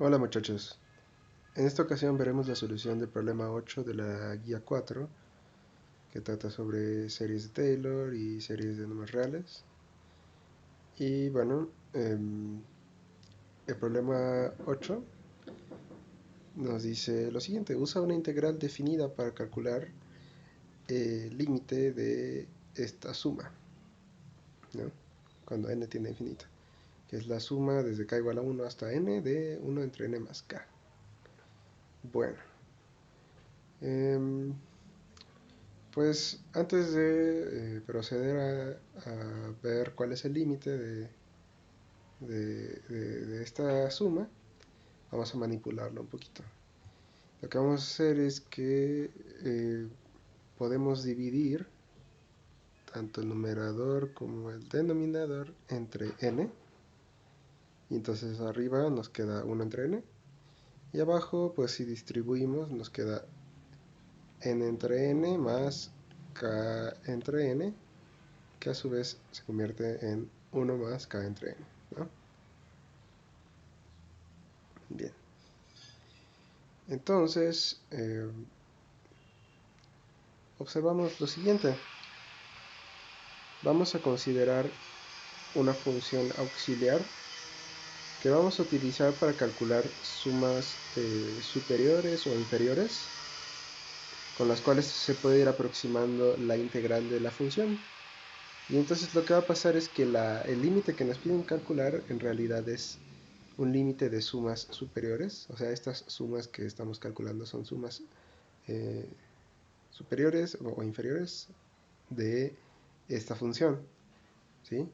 Hola muchachos, en esta ocasión veremos la solución del problema 8 de la guía 4, que trata sobre series de Taylor y series de números reales. Y bueno, el problema 8 nos dice lo siguiente: usa una integral definida para calcular el límite de esta suma, ¿no? Cuando n tiende a infinito, que es la suma desde k igual a 1 hasta n de 1 entre n más k. Bueno, pues antes de proceder a ver cuál es el límite de esta suma, vamos a manipularlo un poquito. Lo que vamos a hacer es que podemos dividir tanto el numerador como el denominador entre n, y entonces arriba nos queda 1 entre n, y abajo pues si distribuimos nos queda n entre n más k entre n, que a su vez se convierte en 1 más k entre n, ¿no? Bien, entonces observamos lo siguiente. Vamos a considerar una función auxiliar que vamos a utilizar para calcular sumas superiores o inferiores, con las cuales se puede ir aproximando la integral de la función. Y entonces lo que va a pasar es que el límite que nos piden calcular en realidad es un límite de sumas superiores. O sea, estas sumas que estamos calculando son sumas superiores o inferiores de esta función, ¿sí?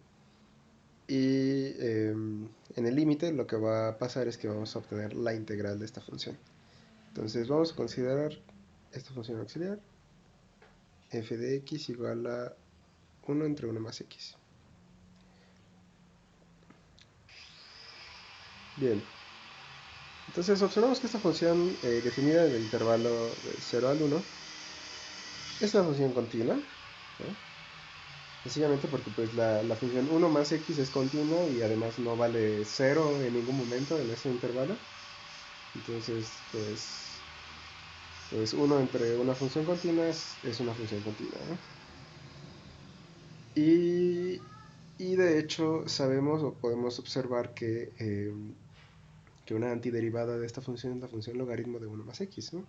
Y en el límite lo que va a pasar es que vamos a obtener la integral de esta función. Entonces vamos a considerar esta función auxiliar, f de x igual a 1 entre 1 más x. Bien, entonces observamos que esta función definida en el intervalo de 0 al 1 es una función continua, ¿no? Sencillamente porque pues la función 1 más x es continua y además no vale 0 en ningún momento en ese intervalo. Entonces pues 1 entre una función continua es una función continua, ¿no? Y de hecho sabemos o podemos observar que una antiderivada de esta función es la función logaritmo de 1 más x, ¿no?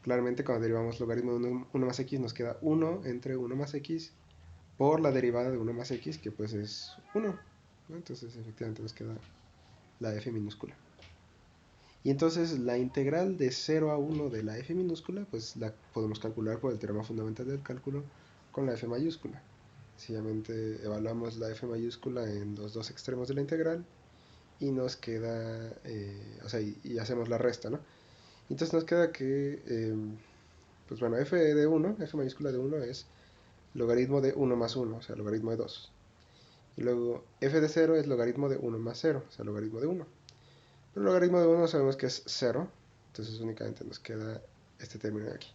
Claramente cuando derivamos logaritmo de 1 más x nos queda 1 entre 1 más x por la derivada de 1 más x, que pues es 1, ¿no? Entonces efectivamente nos queda la f minúscula. Y entonces la integral de 0 a 1 de la f minúscula pues la podemos calcular por el teorema fundamental del cálculo con la f mayúscula. Sencillamente evaluamos la f mayúscula en los dos extremos de la integral y nos queda, o sea, y hacemos la resta, ¿no? Entonces nos queda que, pues bueno, f de 1, f mayúscula de 1 es logaritmo de 1 más 1, o sea, logaritmo de 2. Y luego f de 0 es logaritmo de 1 más 0, o sea, logaritmo de 1. Pero el logaritmo de 1 sabemos que es 0, entonces únicamente nos queda este término de aquí.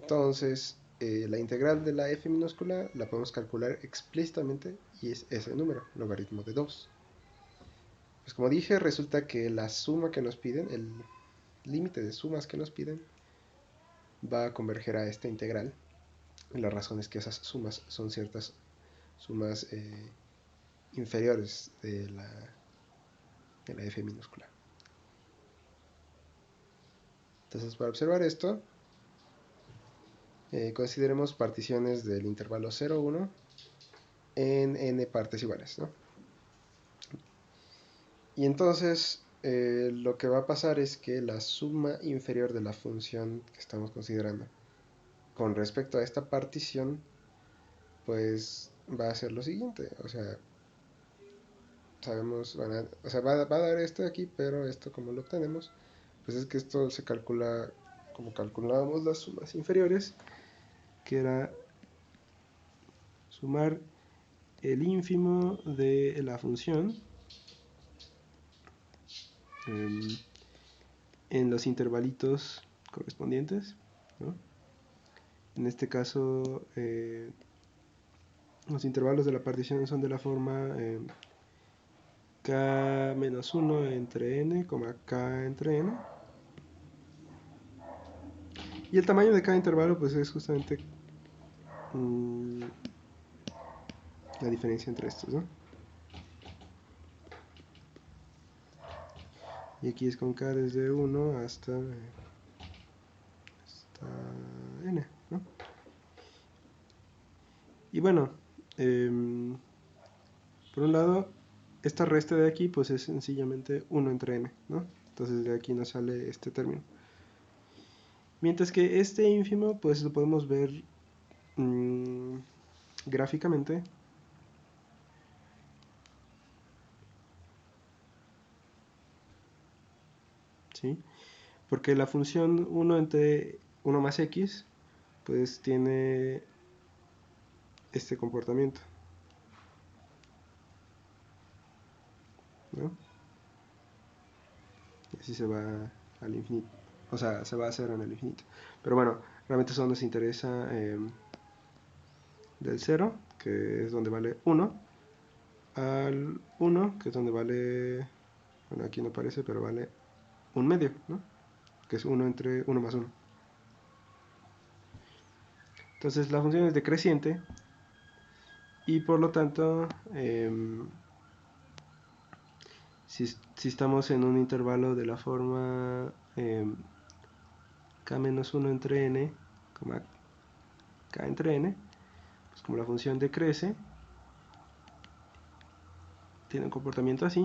Entonces, la integral de la f minúscula la podemos calcular explícitamente y es ese número, logaritmo de 2. Pues como dije, resulta que la suma que nos piden, el límite de sumas que nos piden, va a converger a esta integral. Y la razón es que esas sumas son ciertas sumas inferiores de la f minúscula. Entonces, para observar esto, consideremos particiones del intervalo 0, 1 en n partes iguales, ¿no? Y entonces lo que va a pasar es que la suma inferior de la función que estamos considerando con respecto a esta partición pues va a ser lo siguiente. O sea, sabemos, o sea, va a dar esto de aquí, pero esto como lo obtenemos, pues es que esto se calcula como calculábamos las sumas inferiores, que era sumar el ínfimo de la función en los intervalitos correspondientes, ¿no? En este caso, los intervalos de la partición son de la forma k menos 1 entre n, k entre n. Y el tamaño de cada intervalo pues es justamente la diferencia entre estos, ¿no? Y aquí es con k desde 1 hasta n, ¿no? Y bueno, por un lado, esta resta de aquí pues es sencillamente 1 entre n, ¿no? Entonces de aquí nos sale este término. Mientras que este ínfimo pues lo podemos ver gráficamente. ¿Sí? Porque la función 1 entre 1 más x pues tiene este comportamiento, ¿no? Y así se va al infinito, o sea, se va a hacer en el infinito. Pero bueno, realmente solo nos interesa del 0, que es donde vale 1, al 1, que es donde vale, bueno, aquí no aparece, pero vale 1/2, ¿no? Que es 1 entre 1 más 1. Entonces la función es decreciente y por lo tanto, si estamos en un intervalo de la forma k-1 entre n, k entre n, pues como la función decrece, tiene un comportamiento así,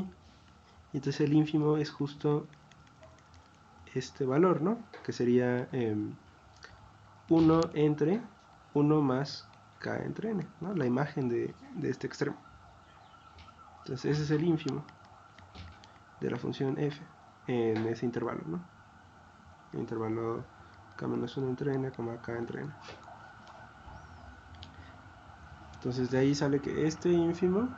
y entonces el ínfimo es justo este valor, ¿no? Que sería 1 entre 1 más k entre n, ¿no? La imagen de este extremo. Entonces ese es el ínfimo de la función f en ese intervalo, ¿no? El intervalo k-1 entre n, k entre n. Entonces de ahí sale que este ínfimo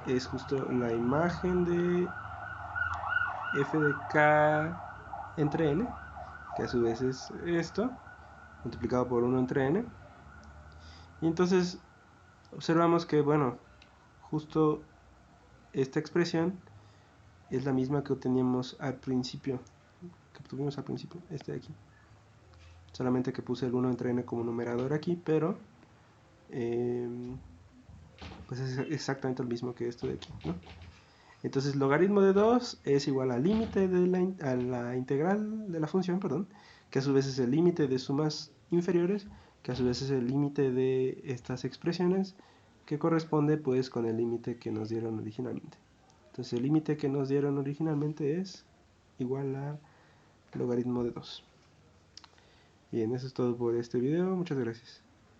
es justo la imagen de f de k entre n, que a su vez es esto, multiplicado por 1 entre n. Y entonces observamos que, bueno, justo esta expresión es la misma que obtuvimos al principio, este de aquí. Solamente que puse el 1 entre n como numerador aquí, pero pues es exactamente el mismo que esto de aquí, ¿no? Entonces logaritmo de 2 es igual al límite de a la integral de la función, perdón, que a su vez es el límite de sumas inferiores, que a su vez es el límite de estas expresiones, que corresponde pues con el límite que nos dieron originalmente. Entonces el límite que nos dieron originalmente es igual a logaritmo de 2. Bien, eso es todo por este video, muchas gracias.